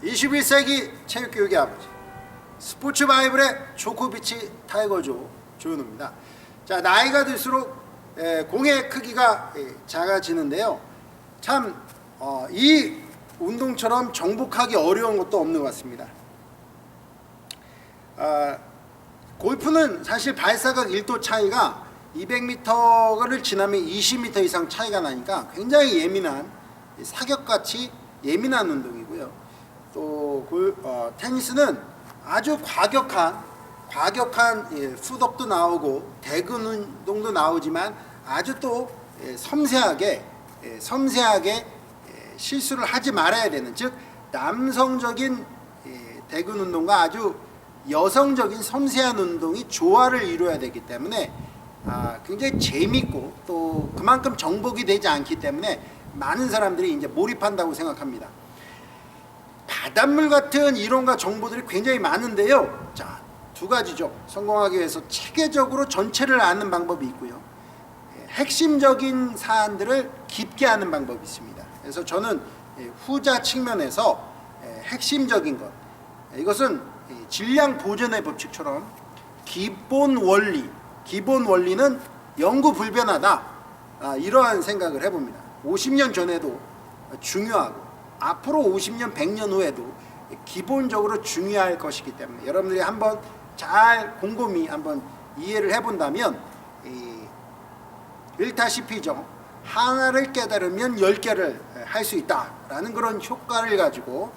21세기 체육교육의 아버지, 스포츠 바이블의 조코비치 타이거조 조현우입니다. 자, 나이가 들수록 공의 크기가 작아지는데요. 참 이 운동처럼 정복하기 어려운 것도 없는 것 같습니다. 골프는 사실 발사각 1도 차이가 200m를 지나면 20m 이상 차이가 나니까 굉장히 예민한, 사격같이 예민한 운동이고요. 또 테니스는 아주 과격한 풋업도 나오고 대근 운동도 나오지만 아주 또 섬세하게 실수를 하지 말아야 되는, 즉 남성적인 대근 운동과 아주 여성적인 섬세한 운동이 조화를 이루어야 되기 때문에 굉장히 재밌고 또 그만큼 정복이 되지 않기 때문에 많은 사람들이 이제 몰입한다고 생각합니다. 바닷물 같은 이론과 정보들이 굉장히 많은데요. 자, 두 가지죠. 성공하기 위해서 체계적으로 전체를 아는 방법이 있고요. 핵심적인 사안들을 깊게 아는 방법이 있습니다. 그래서 저는 후자 측면에서 핵심적인 것, 이것은 질량 보존의 법칙처럼 기본 원리는 영구 불변하다, 이러한 생각을 해봅니다. 50년 전에도 중요하고 앞으로 50년, 100년 후에도 기본적으로 중요할 것이기 때문에 여러분들이 한번 잘 곰곰이 한번 이해를 해본다면 일타시피죠. 하나를 깨달으면 10개를 할 수 있다라는 그런 효과를 가지고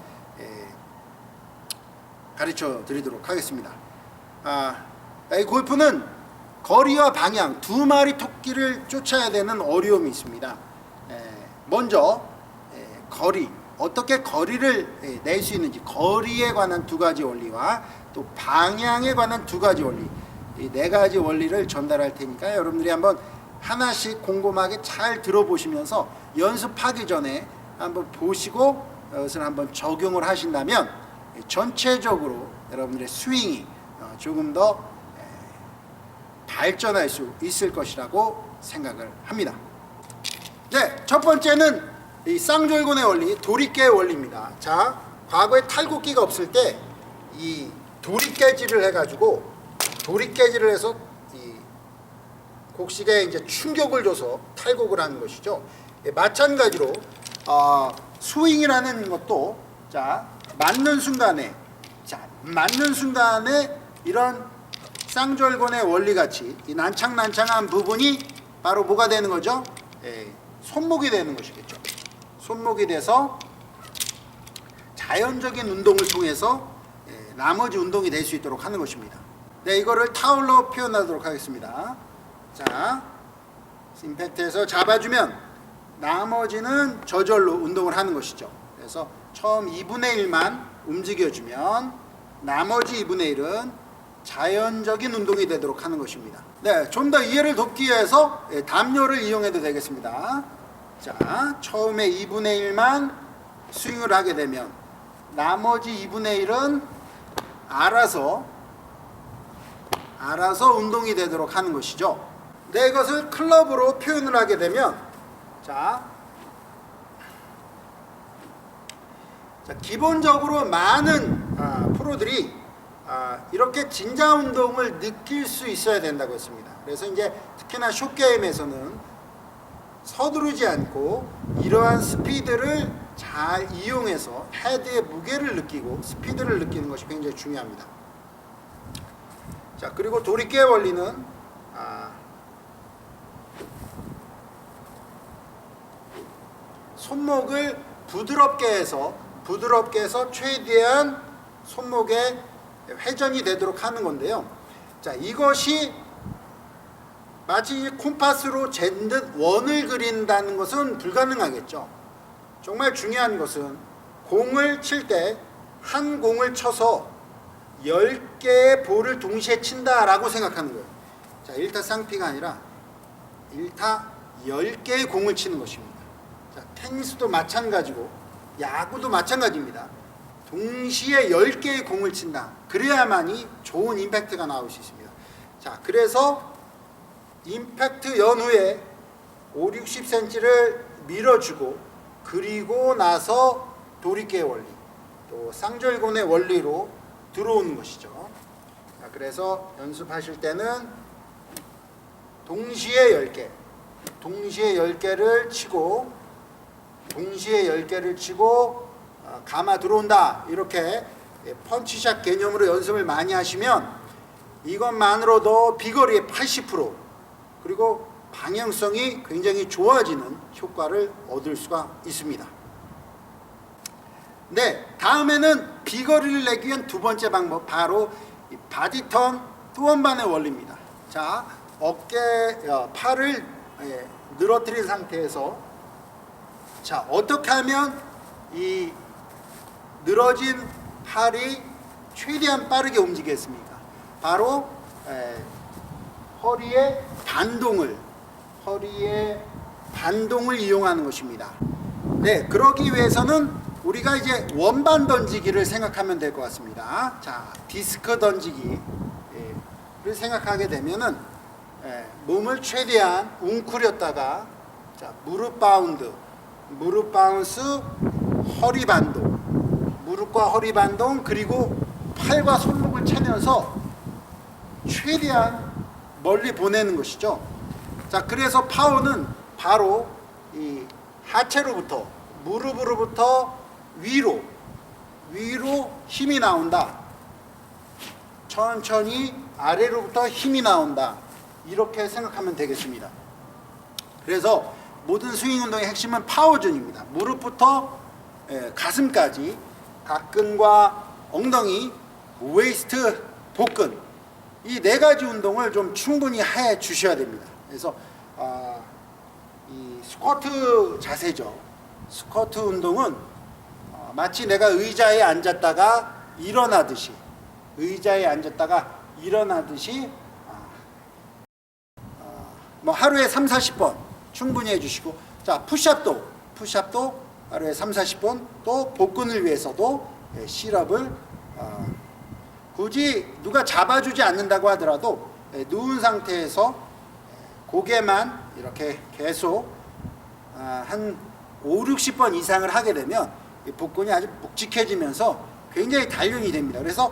가르쳐 드리도록 하겠습니다. 이 골프는 거리와 방향, 두 마리 토끼를 쫓아야 되는 어려움이 있습니다. 먼저 거리, 어떻게 거리를 낼 수 있는지, 거리에 관한 두 가지 원리와 또 방향에 관한 두 가지 원리, 이 네 가지 원리를 전달할 테니까 여러분들이 한번 하나씩 곰곰하게 잘 들어보시면서 연습하기 전에 한번 보시고 이것을 한번 적용을 하신다면 전체적으로 여러분들의 스윙이 조금 더 발전할 수 있을 것이라고 생각을 합니다. 네, 첫 번째는 이 쌍절곤의 원리, 도리깨의 원리입니다. 자, 과거에 탈곡기가 없을 때 이 도리깨질을 해가지고 도리깨질을 해서 이 곡식에 이제 충격을 줘서 탈곡을 하는 것이죠. 마찬가지로 스윙이라는 것도 자, 맞는 순간에 이런 쌍절곤의 원리같이 이 난창난창한 부분이 바로 뭐가 되는 거죠? 손목이 되는 것이겠죠. 손목이 돼서 자연적인 운동을 통해서 나머지 운동이 될 수 있도록 하는 것입니다. 네, 이거를 타올로 표현하도록 하겠습니다. 자, 임팩트에서 잡아주면 나머지는 저절로 운동을 하는 것이죠. 그래서 처음 2분의 1만 움직여주면 나머지 2분의 1은 자연적인 운동이 되도록 하는 것입니다. 네, 좀 더 이해를 돕기 위해서 담요를 이용해도 되겠습니다. 자, 처음에 2분의 1만 스윙을 하게 되면 나머지 2분의 1은 알아서 운동이 되도록 하는 것이죠. 네, 이것을 클럽으로 표현을 하게 되면 자, 기본적으로 많은 프로들이 이렇게 진자 운동을 느낄 수 있어야 된다고 했습니다. 그래서 이제 특히나 숏게임에서는 서두르지 않고 이러한 스피드를 잘 이용해서 헤드의 무게를 느끼고 스피드를 느끼는 것이 굉장히 중요합니다. 자, 그리고 도리깨의 원리는 손목을 부드럽게 해서 최대한 손목에 회전이 되도록 하는 건데요. 자, 이것이 마치 콤파스로 잰 듯 원을 그린다는 것은 불가능하겠죠. 정말 중요한 것은 공을 칠 때 한 공을 쳐서 10개의 볼을 동시에 친다라고 생각하는 거예요. 자, 1타 쌍피가 아니라 1타 10개의 공을 치는 것입니다. 자, 테니스도 마찬가지고 야구도 마찬가지입니다. 동시에 10개의 공을 친다. 그래야만이 좋은 임팩트가 나올 수 있습니다. 자, 그래서 임팩트 연후에 5, 60cm를 밀어주고 그리고 나서 도리깨의 원리. 또 쌍절곤의 원리로 들어오는 것이죠. 자, 그래서 연습하실 때는 동시에 10개, 동시에 10개를 치고 감아 들어온다. 이렇게 펀치샷 개념으로 연습을 많이 하시면 이것만으로도 비거리의 80% 그리고 방향성이 굉장히 좋아지는 효과를 얻을 수가 있습니다. 네, 다음에는 비거리를 내기 위한 두 번째 방법, 바로 이 바디턴 투원반의 원리입니다. 자, 팔을 늘어뜨린 상태에서, 자, 어떻게 하면 이 늘어진 팔이 최대한 빠르게 움직이겠습니까? 바로 허리의 반동을 이용하는 것입니다. 네, 그러기 위해서는 우리가 이제 원반 던지기를 생각하면 될 것 같습니다. 자, 디스크 던지기를 생각하게 되면은 몸을 최대한 웅크렸다가, 자, 무릎 바운스, 허리 반동, 무릎과 허리 반동, 그리고 팔과 손목을 차면서 최대한 멀리 보내는 것이죠. 자, 그래서 파워는 바로 이 하체로부터, 무릎으로부터 위로 힘이 나온다. 천천히 아래로부터 힘이 나온다. 이렇게 생각하면 되겠습니다. 그래서 모든 스윙 운동의 핵심은 파워존입니다. 무릎부터 가슴까지, 각근과 엉덩이, 웨이스트, 복근, 이 네 가지 운동을 좀 충분히 해 주셔야 됩니다. 그래서 이 스쿼트 자세죠. 스쿼트 운동은 마치 내가 의자에 앉았다가 일어나듯이 뭐 하루에 3-40번 충분히 해주시고, 자, 푸시업도 하루에 3-40번, 또 복근을 위해서도 실업을 굳이 누가 잡아주지 않는다고 하더라도 누운 상태에서 고개만 이렇게 계속 한 5-60번 이상을 하게 되면 복근이 아주 묵직해지면서 굉장히 단련이 됩니다. 그래서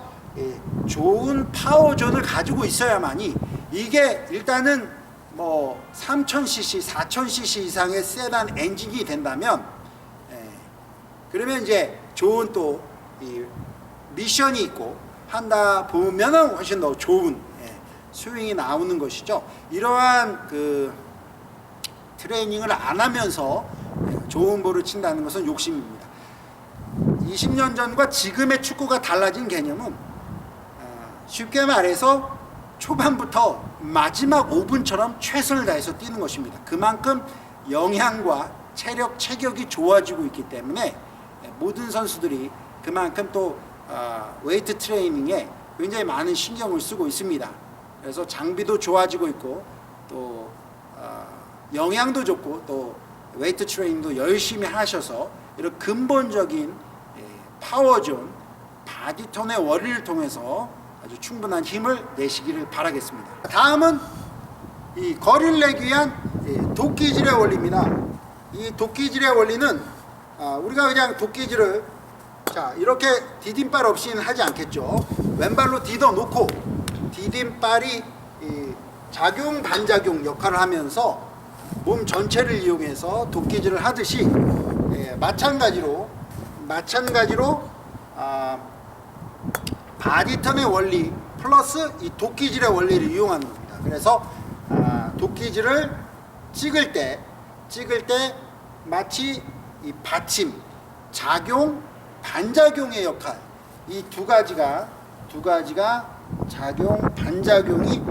좋은 파워존을 가지고 있어야만이, 이게 일단은 뭐 3000cc, 4000cc 이상의 세단 엔진이 된다면, 그러면 이제 좋은 또 이 미션이 있고 한다 보면은 훨씬 더 좋은 스윙이 나오는 것이죠. 이러한 그 트레이닝을 안 하면서 좋은 볼을 친다는 것은 욕심입니다. 20년 전과 지금의 축구가 달라진 개념은 쉽게 말해서 초반부터 마지막 5분처럼 최선을 다해서 뛰는 것입니다. 그만큼 영양과 체력, 체격이 좋아지고 있기 때문에 모든 선수들이 그만큼 또 웨이트 트레이닝에 굉장히 많은 신경을 쓰고 있습니다. 그래서 장비도 좋아지고 있고, 또 영양도 좋고, 또 웨이트 트레이닝도 열심히 하셔서 이런 근본적인 파워존, 바디톤의 원리를 통해서 아주 충분한 힘을 내시기를 바라겠습니다. 다음은 이 거리를 내기 위한 도끼질의 원리입니다. 이 도끼질의 원리는 우리가 그냥 도끼질을, 자, 이렇게 디딤발 없이는 하지 않겠죠. 왼발로 디뎌 놓고 디딤발이 작용 반작용 역할을 하면서 몸 전체를 이용해서 도끼질을 하듯이 마찬가지로 바디턴의 원리 플러스 이 도끼질의 원리를 이용하는 겁니다. 그래서 도끼질을 찍을 때 마치 이 받침, 작용, 반작용의 역할, 이 두 가지가 작용, 반작용이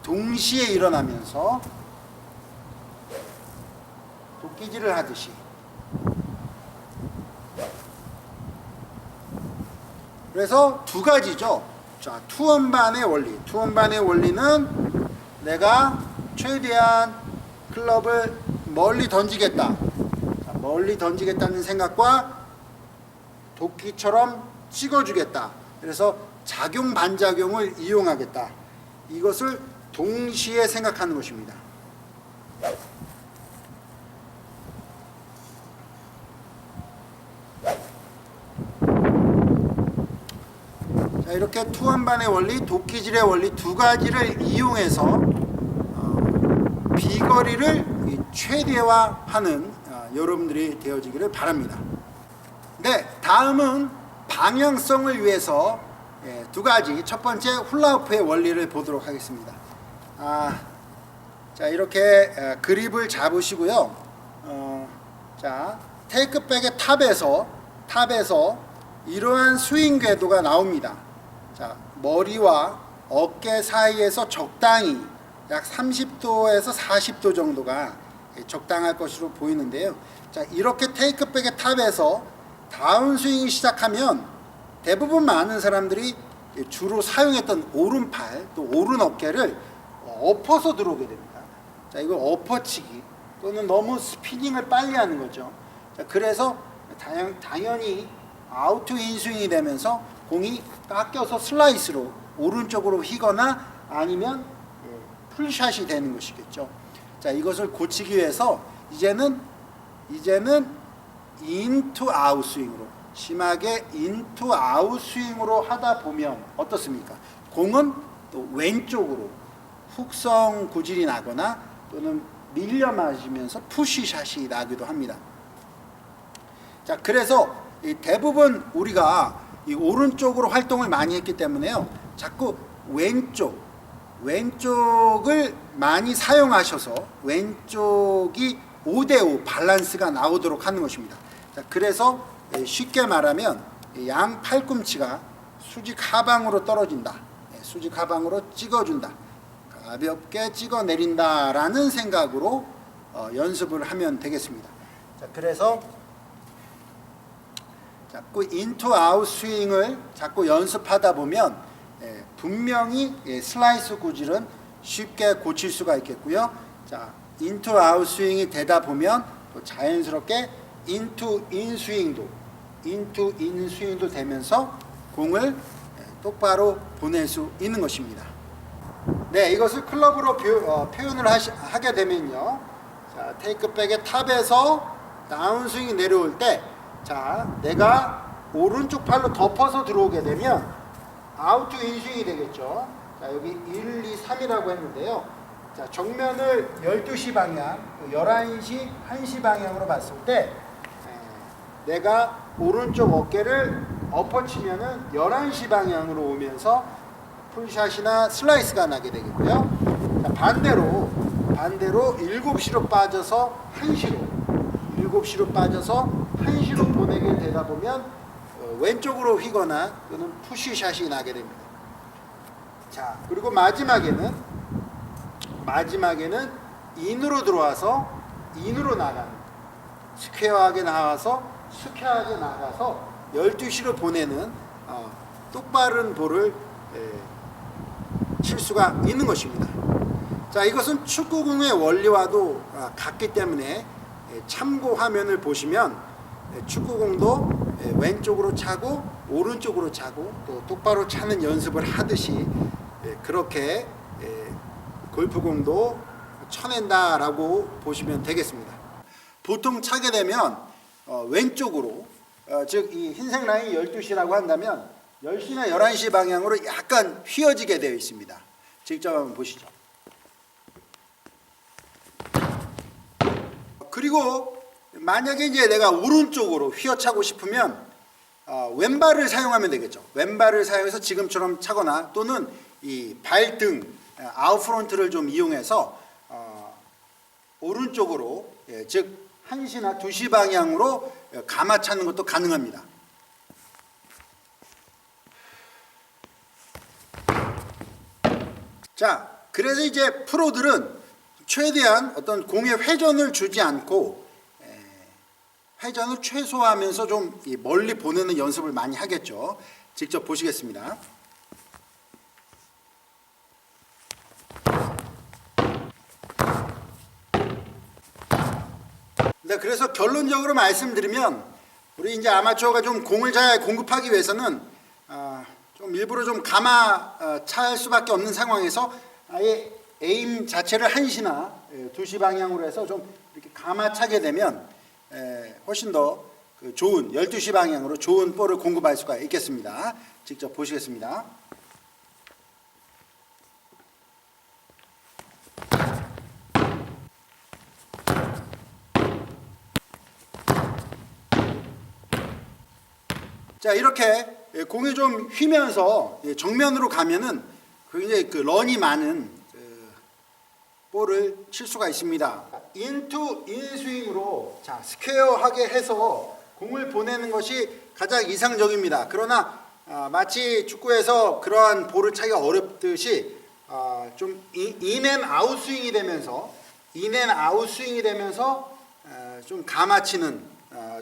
동시에 일어나면서 도끼질을 하듯이, 그래서 두 가지죠. 자, 투원반의 원리는 내가 최대한 클럽을 멀리 던지겠다. 멀리 던지겠다는 생각과 도끼처럼 찍어주겠다. 그래서 작용 반작용을 이용하겠다. 이것을 동시에 생각하는 것입니다. 이렇게 투원반의 원리, 도끼질의 원리 두 가지를 이용해서 비거리를 최대화하는 여러분들이 되어지기를 바랍니다. 네, 다음은 방향성을 위해서 두 가지, 첫 번째 훌라후프의 원리를 보도록 하겠습니다. 자, 이렇게 그립을 잡으시고요. 자, 테이크백의 탑에서 이러한 스윙 궤도가 나옵니다. 자, 머리와 어깨 사이에서 적당히 약 30도에서 40도 정도가 적당할 것으로 보이는데요. 자, 이렇게 테이크백의 탑에서 다운스윙이 시작하면 대부분 많은 사람들이 주로 사용했던 오른팔 또 오른 어깨를 엎어서 들어오게 됩니다. 자, 이거 엎어치기 또는 너무 스피닝을 빨리 하는 거죠. 자, 그래서 당연히 아웃 인스윙이 되면서 공이 깎여서 슬라이스로 오른쪽으로 휘거나 아니면 풀샷이 되는 것이겠죠. 자, 이것을 고치기 위해서 이제는 인투 아웃 스윙으로, 심하게 인투 아웃 스윙으로 하다 보면 어떻습니까? 공은 또 왼쪽으로 훅성 구질이 나거나 또는 밀려 맞으면서 푸시샷이 나기도 합니다. 자, 그래서 대부분 우리가 이 오른쪽으로 활동을 많이 했기 때문에요, 자꾸 왼쪽을 많이 사용하셔서 왼쪽이 5대5 밸런스가 나오도록 하는 것입니다. 자, 그래서 쉽게 말하면 양 팔꿈치가 수직 하방으로 떨어진다, 수직 하방으로 찍어준다, 가볍게 찍어 내린다 라는 생각으로 연습을 하면 되겠습니다. 자, 그래서 자꾸 인투 아웃 스윙을 자꾸 연습하다 보면 분명히 슬라이스 구질은 쉽게 고칠 수가 있겠고요. 자, 인투 아웃 스윙이 되다 보면 또 자연스럽게 인투 인 스윙도 되면서 공을 똑바로 보낼 수 있는 것입니다. 네, 이것을 클럽으로 표현을 하게 되면요. 자, 테이크백의 탑에서 다운스윙이 내려올 때, 자, 내가 오른쪽 팔로 덮어서 들어오게 되면 아웃 인스윙이 되겠죠. 자, 여기 1, 2, 3이라고 했는데요. 자, 정면을 12시 방향, 11시, 1시 방향으로 봤을 때 내가 오른쪽 어깨를 엎어치면은 11시 방향으로 오면서 풀샷이나 슬라이스가 나게 되겠고요. 자, 반대로 7시로 빠져서 1시로 보내게 되다 보면 왼쪽으로 휘거나 또는 푸시샷이 나게 됩니다. 자, 그리고 마지막에는 인으로 들어와서 인으로 나가는, 스퀘어하게 나가서 12시로 보내는 똑바른 볼을 칠 수가 있는 것입니다. 자, 이것은 축구공의 원리와도 같기 때문에 참고 화면을 보시면 축구공도 왼쪽으로 차고 오른쪽으로 차고 또 똑바로 차는 연습을 하듯이 그렇게 골프공도 쳐낸다라고 보시면 되겠습니다. 보통 차게 되면 왼쪽으로, 즉 이 흰색 라인이 12시라고 한다면 10시나 11시 방향으로 약간 휘어지게 되어 있습니다. 직접 한번 보시죠. 그리고 만약에 이제 내가 오른쪽으로 휘어차고 싶으면 왼발을 사용하면 되겠죠. 왼발을 사용해서 지금처럼 차거나 또는 이 발등 아웃프론트를 좀 이용해서 오른쪽으로, 즉 1시나 2시 방향으로 감아 차는 것도 가능합니다. 자, 그래서 이제 프로들은 최대한 어떤 공의 회전을 주지 않고 회전을 최소화하면서 좀 멀리 보내는 연습을 많이 하겠죠. 직접 보시겠습니다. 네, 그래서 결론적으로 말씀드리면 우리 이제 아마추어가 좀 공을 잘 공급하기 위해서는 좀 일부러 좀 감아 찰 수밖에 없는 상황에서 아예 에임 자체를 1시나 2시 방향으로 해서 좀 이렇게 감아 차게 되면 훨씬 더 좋은 12시 방향으로 좋은 볼을 공급할 수가 있겠습니다. 직접 보시겠습니다. 자, 이렇게 공이 좀 휘면서 정면으로 가면은 굉장히 그 런이 많은 볼을 칠 수가 있습니다. 인투 인스윙으로 자, 스퀘어하게 해서 공을 보내는 것이 가장 이상적입니다. 그러나 마치 축구에서 그러한 볼을 차기가 어렵듯이 좀 인앤아웃 스윙이 되면서 좀 감아치는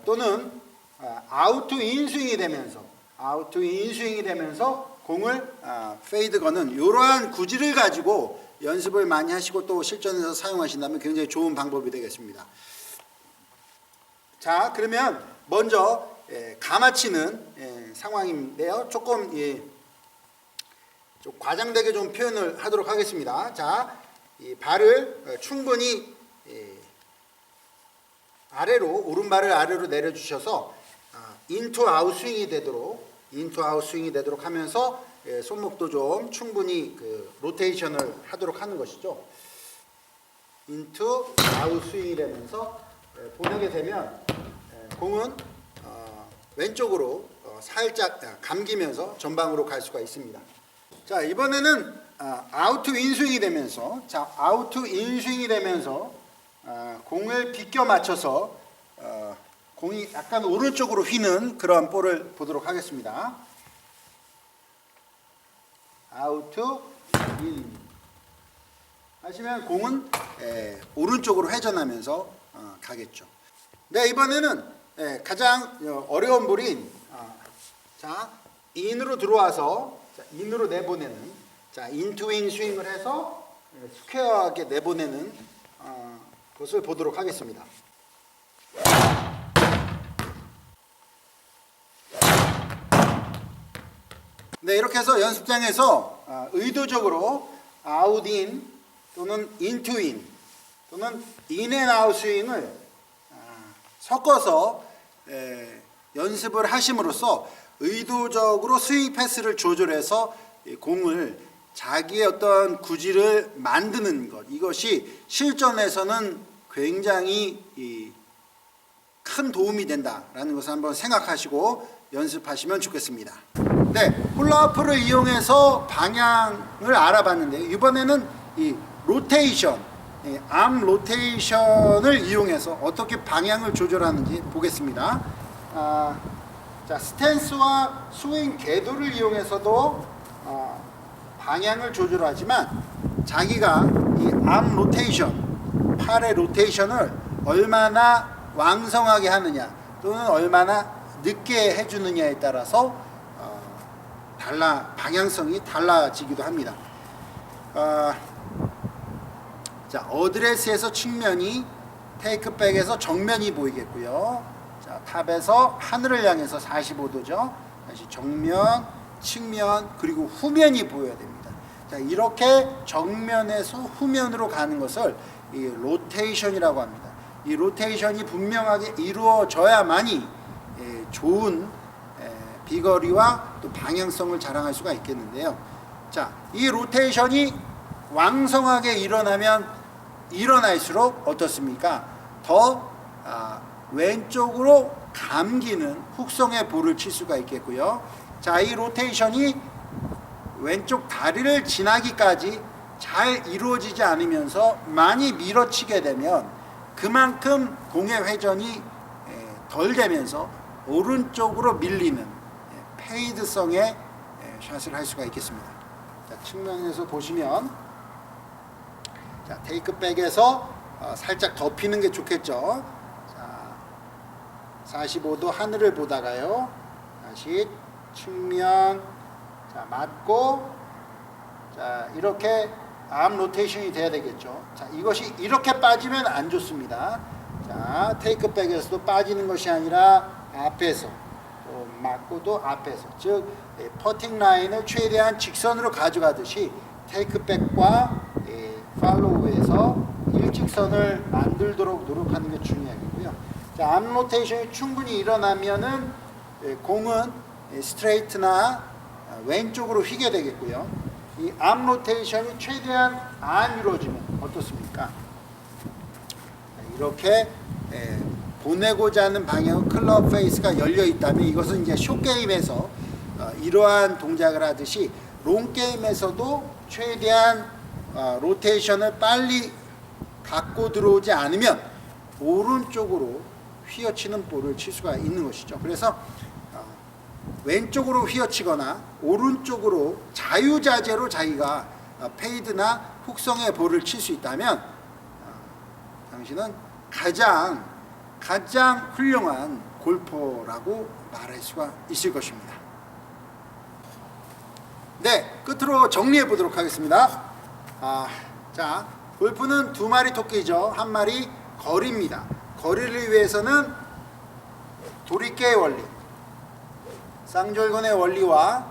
또는 아웃투 인스윙이 되면서 공을 페이드 거는 이러한 구질을 가지고 연습을 많이 하시고 또 실전에서 사용하신다면 굉장히 좋은 방법이 되겠습니다. 자, 그러면 먼저 감아치는 상황인데요. 조금 좀 과장되게 좀 표현을 하도록 하겠습니다. 자, 이 발을 충분히 오른발을 아래로 내려주셔서 인투 아웃 스윙이 되도록 하면서 손목도 좀 충분히 그 로테이션을 하도록 하는 것이죠. 인투 아웃 스윙이 되면서 보내게 되면 공은 왼쪽으로 살짝 감기면서 전방으로 갈 수가 있습니다. 자, 이번에는 아웃투 인스윙이 되면서 공을 비껴 맞춰서 공이 약간 오른쪽으로 휘는 그런 볼을 보도록 하겠습니다. 아웃투 인 하시면 공은 오른쪽으로 회전하면서 가겠죠. 네, 이번에는 가장 어려운 볼인 자, 인으로 들어와서 인으로 내보내는 인투인 스윙을 해서 스퀘어하게 내보내는 것을 보도록 하겠습니다. 네, 이렇게 해서 연습장에서 의도적으로 아웃인 또는 인투인 또는 인앤아웃 스윙을 섞어서 연습을 하심으로써 의도적으로 스윙 패스를 조절해서 공을 자기의 어떤 구질을 만드는 것, 이것이 실전에서는 굉장히 큰 도움이 된다라는 것을 한번 생각하시고 연습하시면 좋겠습니다. 네, 훌라후프를 이용해서 방향을 알아봤는데 이번에는 이 로테이션, 암 로테이션을 이용해서 어떻게 방향을 조절하는지 보겠습니다. 자, 스탠스와 스윙 궤도를 이용해서도 방향을 조절하지만 자기가 이 암 로테이션, 팔의 로테이션을 얼마나 왕성하게 하느냐 또는 얼마나 늦게 해주느냐에 따라서 방향성이 달라지기도 합니다. 자, 어드레스에서 측면이 테이크백에서 정면이 보이겠고요. 자, 탑에서 하늘을 향해서 45도죠. 다시 정면, 측면, 그리고 후면이 보여야 됩니다. 자, 이렇게 정면에서 후면으로 가는 것을 이 로테이션이라고 합니다. 이 로테이션이 분명하게 이루어져야만이 좋은 비거리와 또 방향성을 자랑할 수가 있겠는데요. 자, 이 로테이션이 왕성하게 일어날수록 어떻습니까? 더 왼쪽으로 감기는 훅성의 볼을 칠 수가 있겠고요. 자, 이 로테이션이 왼쪽 다리를 지나기까지 잘 이루어지지 않으면서 많이 밀어치게 되면 그만큼 공의 회전이 덜 되면서 오른쪽으로 밀리는 페이드성의 샷을 할 수가 있겠습니다. 자, 측면에서 보시면 자, 테이크백에서 살짝 덮이는 게 좋겠죠. 자, 45도 하늘을 보다가요. 다시 측면, 자, 맞고, 자, 이렇게 암 로테이션이 돼야 되겠죠. 자, 이것이 이렇게 빠지면 안 좋습니다. 자, 테이크백에서도 빠지는 것이 아니라 앞에서 또 맞고도 앞에서, 즉 퍼팅 라인을 최대한 직선으로 가져가듯이 테이크백과 팔로우에서 일직선을 만들도록 노력하는 게 중요하겠고요. 자, 암 로테이션이 충분히 일어나면은 공은 스트레이트나 왼쪽으로 휘게 되겠고요. 이 암 로테이션이 최대한 안 이루어지면 어떻습니까? 이렇게 보내고자 하는 방향은 클럽 페이스가 열려 있다면 이것은 이제 쇼 게임에서 이러한 동작을 하듯이 롱 게임에서도 최대한 로테이션을 빨리 갖고 들어오지 않으면 오른쪽으로 휘어치는 볼을 칠 수가 있는 것이죠. 그래서 왼쪽으로 휘어치거나 오른쪽으로 자유자재로 자기가 페이드나 훅성의 볼을 칠 수 있다면 당신은 가장 훌륭한 골퍼라고 말할 수가 있을 것입니다. 네, 끝으로 정리해 보도록 하겠습니다. 자, 골프는 두 마리 토끼죠. 한 마리 거리입니다. 거리를 위해서는 도리깨의 원리, 쌍절곤의 원리와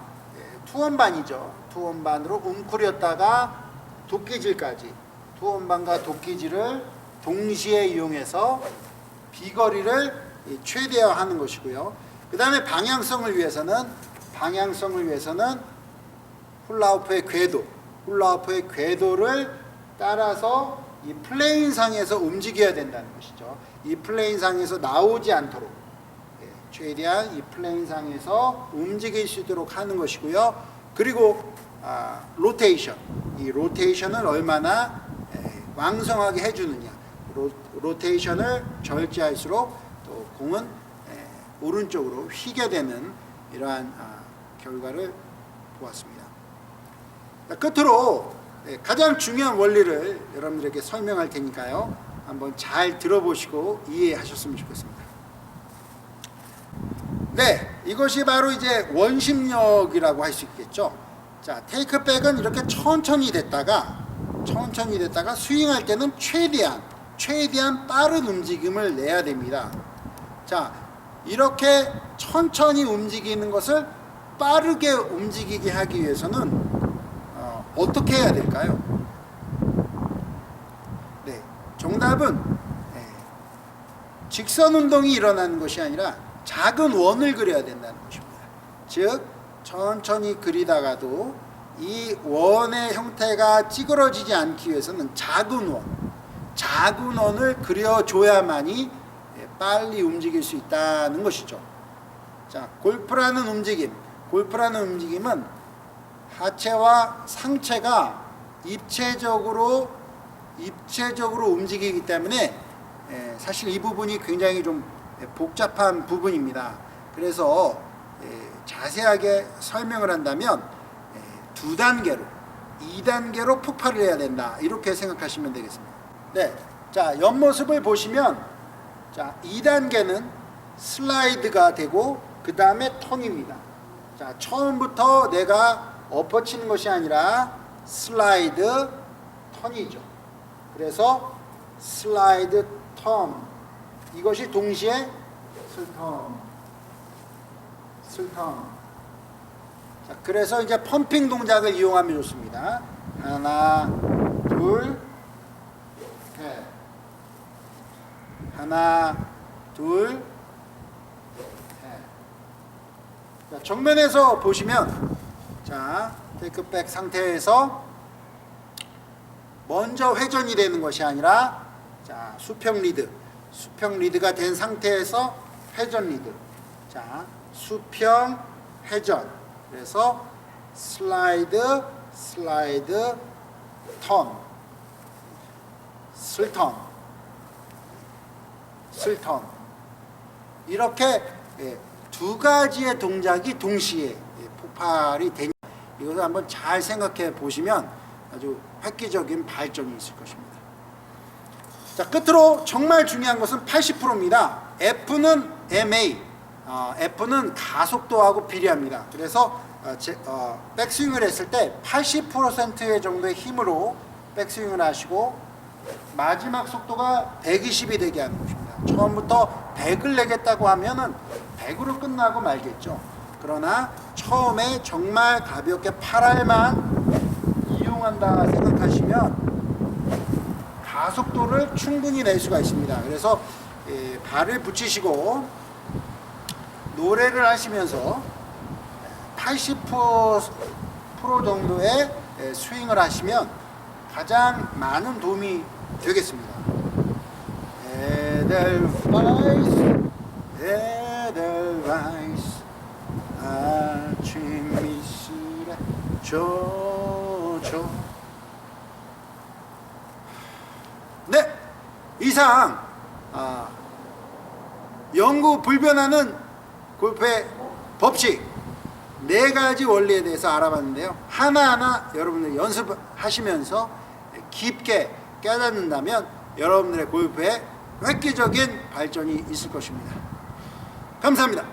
투원반이죠. 투원반으로 웅크렸다가 도끼질까지, 투원반과 도끼질을 동시에 이용해서 비거리를 최대화하는 것이고요. 그 다음에 방향성을 위해서는 훌라후프의 궤도를 따라서 이 플레인상에서 움직여야 된다는 것이죠. 이 플레인상에서 나오지 않도록 최대한 이 플레인상에서 움직일 수 있도록 하는 것이고요. 그리고 로테이션, 이 로테이션을 얼마나 왕성하게 해주느냐, 로테이션을 절제할수록 또 공은 오른쪽으로 휘게 되는 이러한 결과를 보았습니다. 끝으로 가장 중요한 원리를 여러분들에게 설명할 테니까요. 한번 잘 들어보시고 이해하셨으면 좋겠습니다. 네, 이것이 바로 이제 원심력이라고 할 수 있겠죠. 자, 테이크백은 이렇게 천천히 됐다가 스윙할 때는 최대한 빠른 움직임을 내야 됩니다. 자, 이렇게 천천히 움직이는 것을 빠르게 움직이게 하기 위해서는 어떻게 해야 될까요? 네, 정답은 직선 운동이 일어나는 것이 아니라 작은 원을 그려야 된다는 것입니다. 즉, 천천히 그리다가도 이 원의 형태가 찌그러지지 않기 위해서는 작은 원을 그려줘야만이 빨리 움직일 수 있다는 것이죠. 자, 골프라는 움직임은 하체와 상체가 입체적으로 움직이기 때문에 사실 이 부분이 굉장히 좀 복잡한 부분입니다. 그래서 자세하게 설명을 한다면 2단계로 폭발을 해야 된다, 이렇게 생각하시면 되겠습니다. 네, 자, 옆모습을 보시면, 자, 2단계는 슬라이드가 되고 그 다음에 턴입니다. 자, 처음부터 내가 엎어치는 것이 아니라 슬라이드 턴이죠. 그래서 슬라이드 턴, 이것이 동시에 슬턴. 자, 그래서 이제 펌핑 동작을 이용하면 좋습니다. 하나, 둘, 셋. 하나, 둘, 셋. 자, 정면에서 보시면, 자, 테이크백 상태에서 먼저 회전이 되는 것이 아니라, 자, 수평 리드가 된 상태에서 회전 리드. 자, 수평 회전. 그래서 슬라이드 턴, 슬턴. 이렇게 두 가지의 동작이 동시에 폭발이 되냐, 이것을 한번 잘 생각해 보시면 아주 획기적인 발전이 있을 것입니다. 자, 끝으로 정말 중요한 것은 80%입니다. F는 MA, F는 가속도하고 비례합니다. 그래서 백스윙을 했을 때 80% 정도의 힘으로 백스윙을 하시고 마지막 속도가 120이 되게 하는 것입니다. 처음부터 100을 내겠다고 하면은 100으로 끝나고 말겠죠. 그러나 처음에 정말 가볍게 8알만 이용한다 생각하시면 가속도를 충분히 낼 수가 있습니다. 그래서 발을 붙이시고 노래를 하시면서 80% 정도의 스윙을 하시면 가장 많은 도움이 되겠습니다. 에델바이스 에델바이스 아침 이슬에 젖어. 네, 이상 영구 불변하는 골프의 법칙 4가지 원리에 대해서 알아봤는데요. 하나하나 여러분들 연습하시면서 깊게 깨닫는다면 여러분들의 골프에 획기적인 발전이 있을 것입니다. 감사합니다.